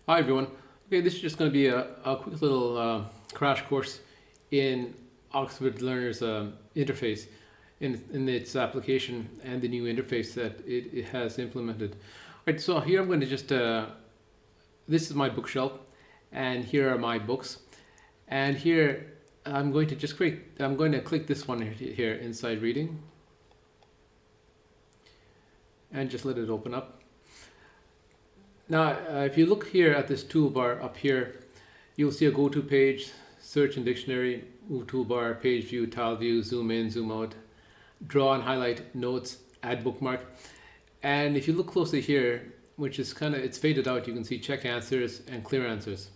Hi everyone. Okay, this is just going to be a quick little crash course in Oxford Learner's interface in its application and the new interface that it has implemented. Right, so here I'm going to just, this is my bookshelf and here are my books. And here I'm going to just I'm going to click this one here, inside reading, and just let it open up. Now, if you look here at this toolbar up here, you'll see a go-to page, search and dictionary, move toolbar, page view, tile view, zoom in, zoom out, draw and highlight, notes, add bookmark. And if you look closely here, which is it's faded out, you can see check answers and clear answers.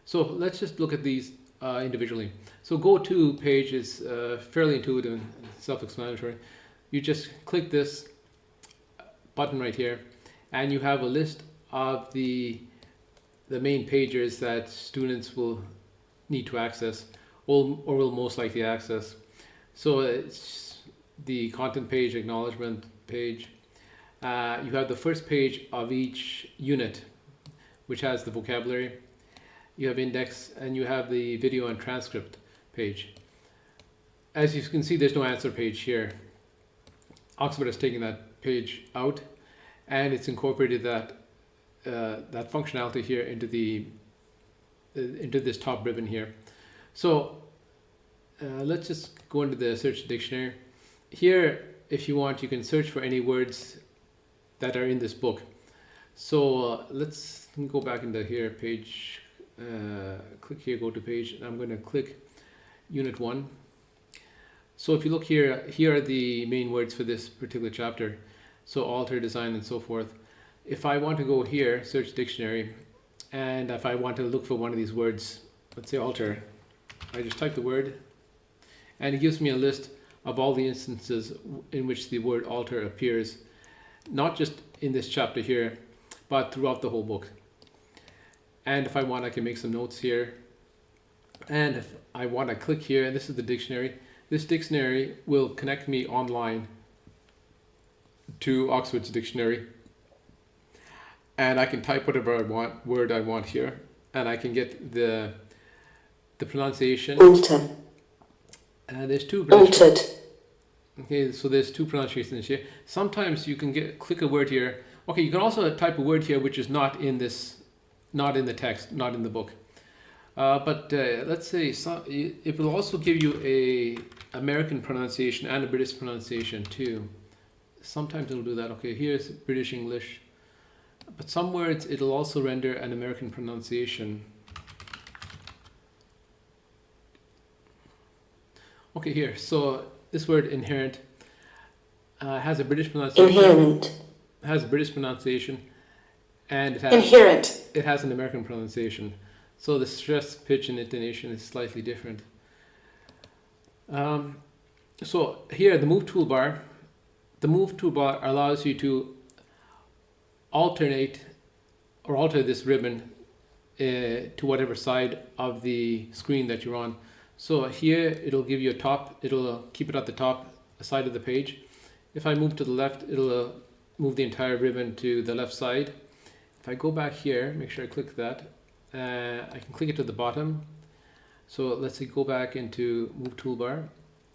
So let's just look at these individually. So go-to page is fairly intuitive and self-explanatory. You just click this button right here, and you have a list of the main pages that students will need to access or will most likely access. So it's the content page, acknowledgement page. You have the first page of each unit, which has the vocabulary. You have index, and you have the video and transcript page. As you can see, there's no answer page here. Oxford has taken that page out, and it's incorporated that functionality here into this top ribbon here. So let's just go into the search dictionary. Here, if you want, you can search for any words that are in this book. So let's go back into here, page, click here, go to page, and I'm going to click Unit 1. So if you look here, here are the main words for this particular chapter. So alter, design, and so forth. If I want to go here, search dictionary, and if I want to look for one of these words, let's say alter, I just type the word, and it gives me a list of all the instances in which the word alter appears, not just in this chapter here, but throughout the whole book. And if I want, I can make some notes here. And if I want to click here, and this is the dictionary, this dictionary will connect me online to Oxford's dictionary. And I can type whatever word I want here, and I can get the pronunciation. Alter. And there's two. Altered. Okay, so there's two pronunciations here. Sometimes you can click a word here. Okay, you can also type a word here which is not in this, not in the text, not in the book. But let's say it will also give you a American pronunciation and a British pronunciation too. Sometimes it'll do that. Okay, here's British English. But some words it'll also render an American pronunciation. Okay, here. So this word inherent has a British pronunciation. Inherent. Has a British pronunciation, and Inherent. It has an American pronunciation. So the stress, pitch, and intonation is slightly different. So here, the move toolbar. The move toolbar allows you to alternate or alter this ribbon to whatever side of the screen that you're on. So here it'll give you a top, it'll keep it at the top side of the page. If I move to the left, it'll move the entire ribbon to the left side. If I go back here, make sure I click that, I can click it to the bottom. So let's say go back into move toolbar,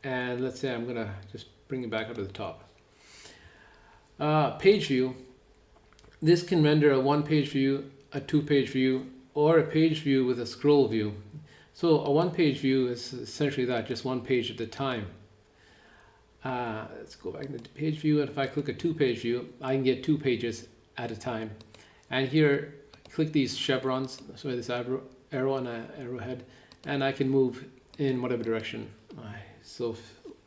and let's say I'm gonna just bring it back up to the top. Page view. This can render a one-page view, a two-page view, or a page view with a scroll view. So a one-page view is essentially that, just one page at a time. Let's go back into page view, and if I click a two-page view, I can get 2 pages at a time. And here, click these chevrons, so this arrow and an arrowhead, and I can move in whatever direction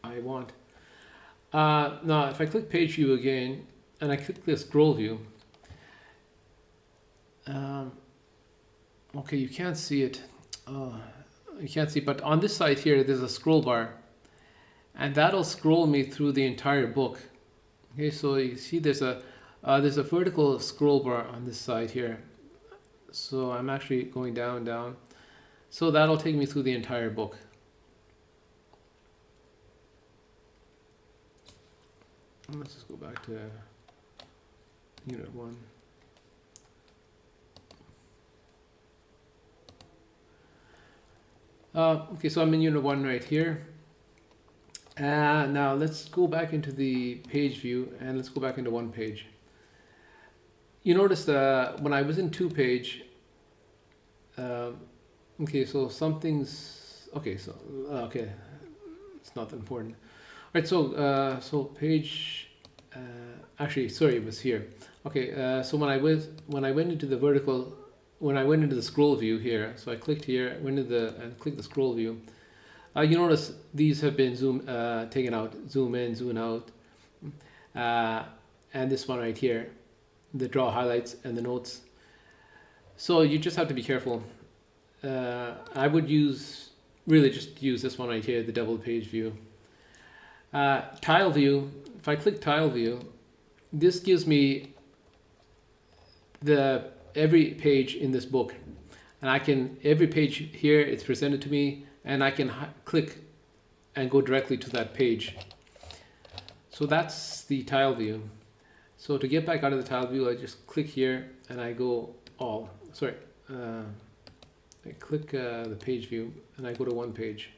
I want. Now, if I click page view again, and I click the scroll view, okay, you can't see it. You can't see, but on this side here, there's a scroll bar, and that'll scroll me through the entire book. Okay, so you see there's a vertical scroll bar on this side here. So I'm actually going down. So that'll take me through the entire book. Let's just go back to Unit 1. Okay, so I'm in Unit 1 right here. Now let's go back into the page view and let's go back into one page. You notice when I was in 2 page, okay, so something's, okay, so, okay, it's not that important. All right, so page, actually, sorry, it was here. Okay, so when I went into the vertical, when I went into the scroll view here, so I clicked here, went into and clicked the scroll view. You notice these have been taken out, zoom in, zoom out, and this one right here, the draw highlights and the notes. So you just have to be careful. I would really just use this one right here, the double page view. Tile view, if I click tile view, this gives me every page in this book. And every page here, it's presented to me, and I can click and go directly to that page. So that's the tile view. So to get back out of the tile view, I just click here and I go all. Sorry, I click the page view and I go to one page.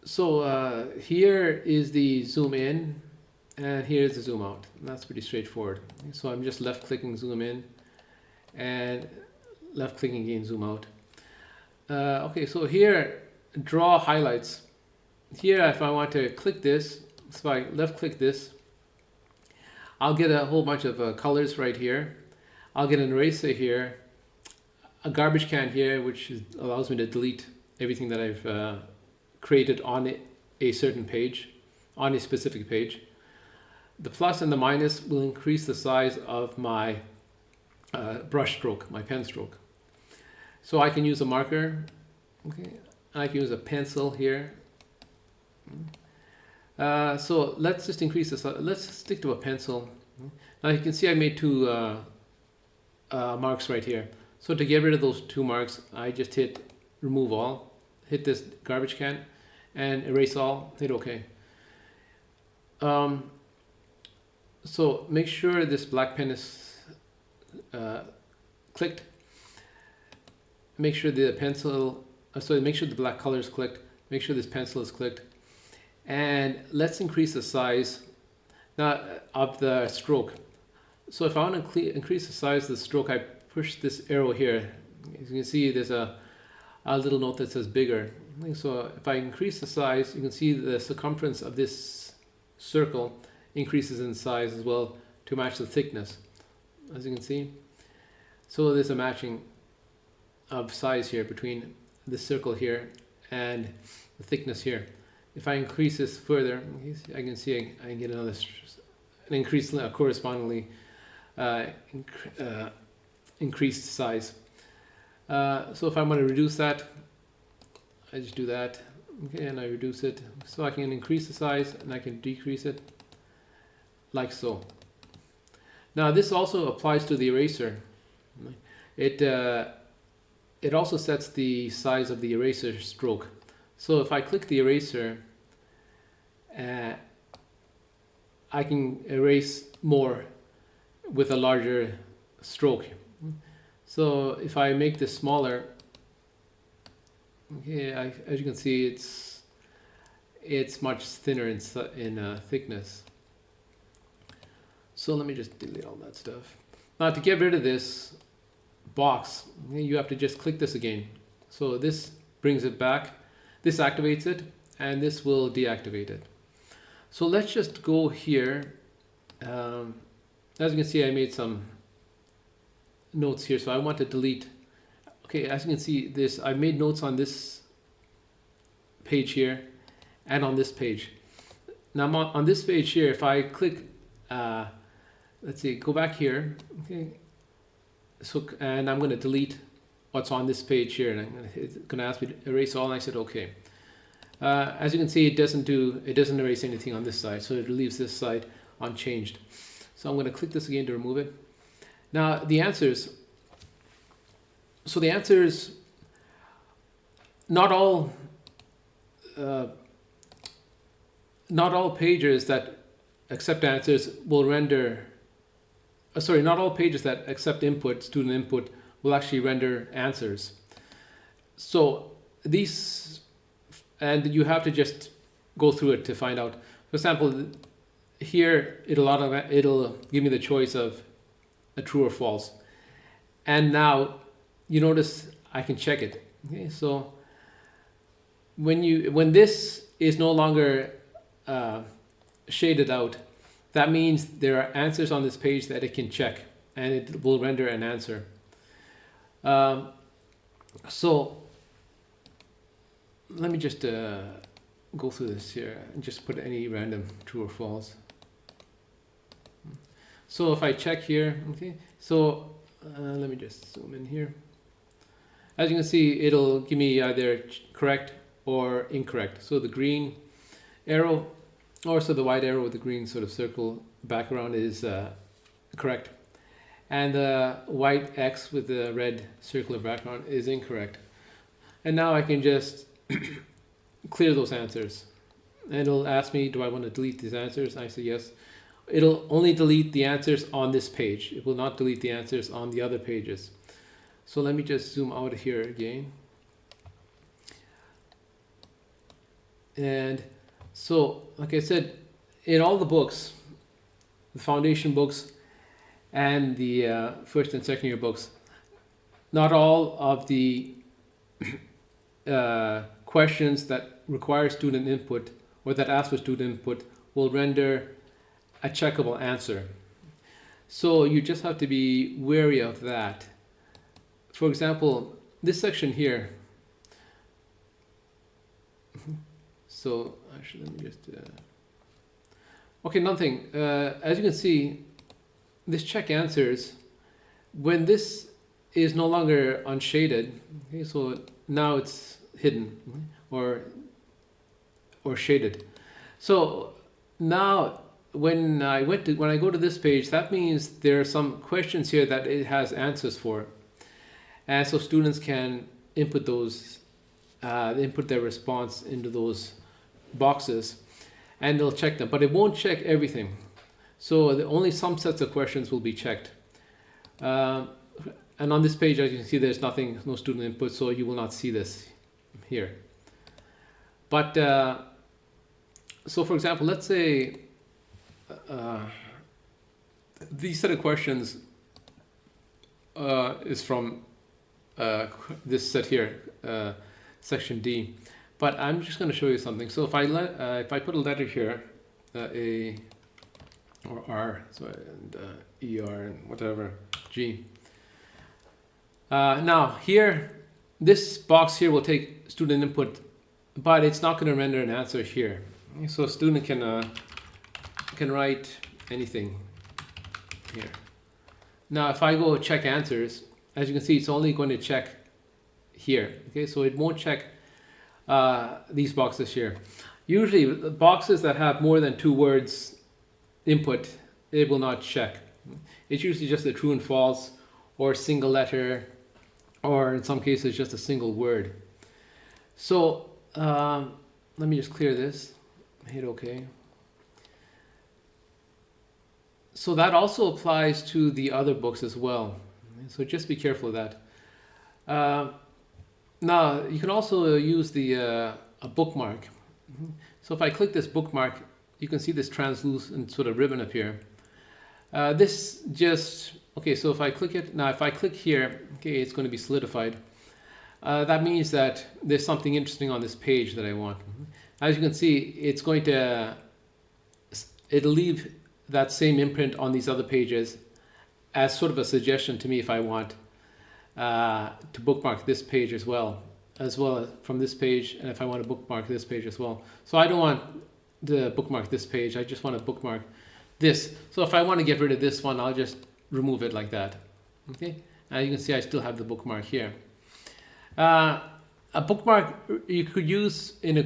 So here is the zoom in and here's the zoom out. And that's pretty straightforward. So I'm just left clicking zoom in and left clicking again zoom out. Okay, so here draw highlights. Here if I want to click this, so I left click this, I'll get a whole bunch of colors right here. I'll get an eraser here, a garbage can here, which allows me to delete everything that I've created on a certain page, on a specific page. The plus and the minus will increase the size of my brush stroke, my pen stroke. So I can use a marker, okay, I can use a pencil here. So let's just increase this, let's stick to a pencil. Now you can see I made 2 marks right here. So to get rid of those 2 marks, I just hit remove all, hit this garbage can and erase all, hit OK. So make sure this black pen is clicked. Make sure the pencil, make sure the black color is clicked. Make sure this pencil is clicked. And let's increase the size now of the stroke. So if I want to increase the size of the stroke, I push this arrow here. As you can see, there's a little note that says bigger. So if I increase the size, you can see the circumference of this circle increases in size as well to match the thickness, as you can see. So there's a matching of size here between the circle here and the thickness here. If I increase this further, I can see I can get an increase, correspondingly increased size. So if I want to reduce that, I just do that, okay, and I reduce it. So I can increase the size and I can decrease it, like so. Now this also applies to the eraser. It also sets the size of the eraser stroke. So if I click the eraser, I can erase more with a larger stroke. So if I make this smaller, okay, as you can see, it's much thinner in thickness. So let me just delete all that stuff. Now to get rid of this box, you have to just click this again. So this brings it back, this activates it, and this will deactivate it. So let's just go here. As you can see, I made some notes here, so I want to delete. Okay, as you can see, I made notes on this page here and on this page. Now on this page here, if I click, let's see, go back here, okay. So, and I'm going to delete what's on this page here, and it's going to ask me to erase all, and I said okay. As you can see, it doesn't erase anything on this side, so it leaves this side unchanged. So I'm going to click this again to remove it. Now the answers. So the answers, not all pages that accept answers will render. Sorry, not all pages that accept input, student input, will actually render answers. So these, and you have to just go through it to find out. For example, here it'll give me the choice of a true or false. And now you notice I can check it. Okay, so when this is no longer shaded out, that means there are answers on this page that it can check, and it will render an answer. So let me just go through this here and just put any random true or false. So if I check here, okay, so let me just zoom in here. As you can see, it'll give me either correct or incorrect. So the green arrow, or so the white arrow with the green sort of circle background is correct. And the white X with the red circular background is incorrect. And now I can just clear those answers. And it'll ask me, do I want to delete these answers? I say yes. It'll only delete the answers on this page. It will not delete the answers on the other pages. So let me just zoom out here again. And so, like I said, in all the books, the foundation books and the first and second year books, not all of the questions that require student input or that ask for student input will render a checkable answer. So you just have to be wary of that. For example, this section here. So actually, let me just. Okay, another thing. As you can see, this check answers, when this is no longer unshaded. Okay, so now it's hidden or shaded. So now when I go to this page, that means there are some questions here that it has answers for, and so students can input those, input their response into those boxes, and they'll check them, but it won't check everything. So only some sets of questions will be checked. And on this page, as you can see, there's nothing, no student input, so you will not see this here. But so for example, let's say these set of questions is from this set here, section D. But I'm just going to show you something. So if I put a letter here, A or R, so and ER and whatever, G. Now here, this box here will take student input, but it's not going to render an answer here. So a student can write anything here. Now if I go check answers, as you can see, it's only going to check here. Okay, so it won't check these boxes here. Usually the boxes that have more than 2 words input, it will not check. It's usually just a true and false, or a single letter, or in some cases just a single word. So let me just clear this, hit OK. So that also applies to the other books as well. So just be careful of that. Now you can also use the a bookmark. So if I click this bookmark, you can see this translucent sort of ribbon up here. This just, okay, so if I click it, now if I click here, okay, it's going to be solidified. That means that there's something interesting on this page that I want. As you can see, it's going to, it'll leave that same imprint on these other pages as sort of a suggestion to me if I want to bookmark this page as well as from this page, and if I want to bookmark this page as well. So I don't want to bookmark this page, I just want to bookmark this. So if I want to get rid of this one, I'll just remove it like that. Okay, as you can see, I still have the bookmark here. A bookmark you could use in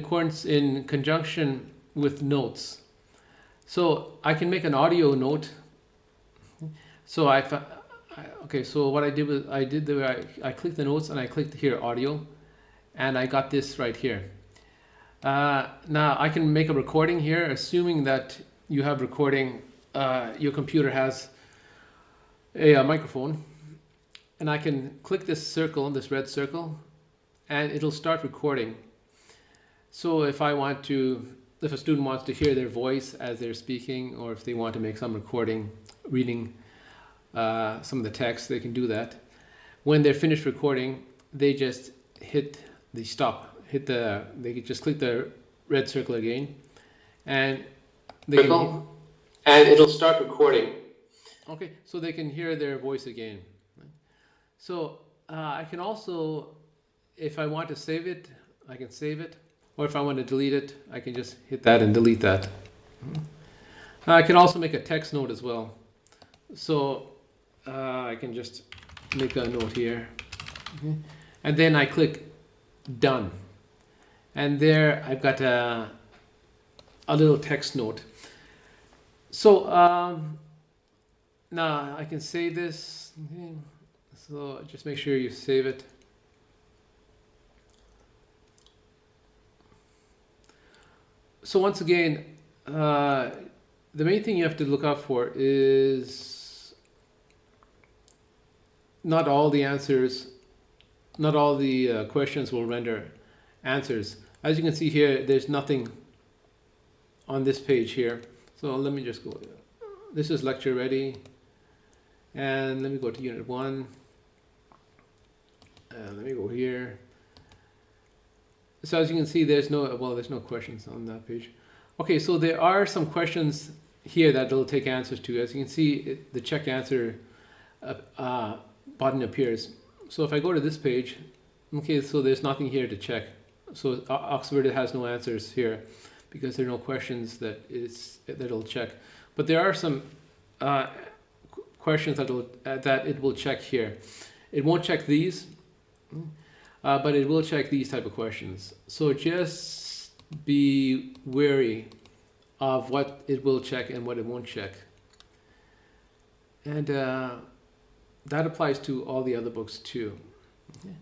conjunction with notes. So I can make an audio note. So okay, so what I did was I clicked the notes and I clicked here audio, and I got this right here. Now I can make a recording here, assuming that you have recording, your computer has a microphone. and I can click this circle, this red circle, and it'll start recording. So if a student wants to hear their voice as they're speaking, or if they want to make some recording, reading some of the text, they can do that. When they're finished recording, they just hit the stop. They can just click the red circle again, and and it'll start recording. Okay, so they can hear their voice again. So I can also, if I want to save it, I can save it. Or if I want to delete it, I can just hit that and delete that. I can also make a text note as well. So I can just make a note here. Okay. And then I click done. And there I've got a little text note. So now I can save this. Okay. So just make sure you save it. So once again, the main thing you have to look out for is not all the answers, not all the questions will render answers. As you can see here, there's nothing on this page here. So let me just go. This is lecture ready. And let me go to unit 1. Let me go here. So as you can see, there's no questions on that page. Okay, so there are some questions here that it'll take answers to. As you can see, the check answer button appears. So if I go to this page, okay, so there's nothing here to check. So Oxford has no answers here because there are no questions that it'll check. But there are some questions that it will check here. It won't check these. But it will check these type of questions. So just be wary of what it will check and what it won't check. And that applies to all the other books too. Okay.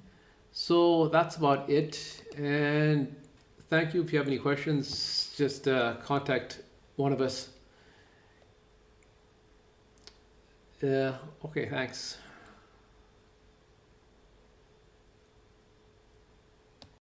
So that's about it. And thank you. If you have any questions, just contact one of us. Okay, thanks.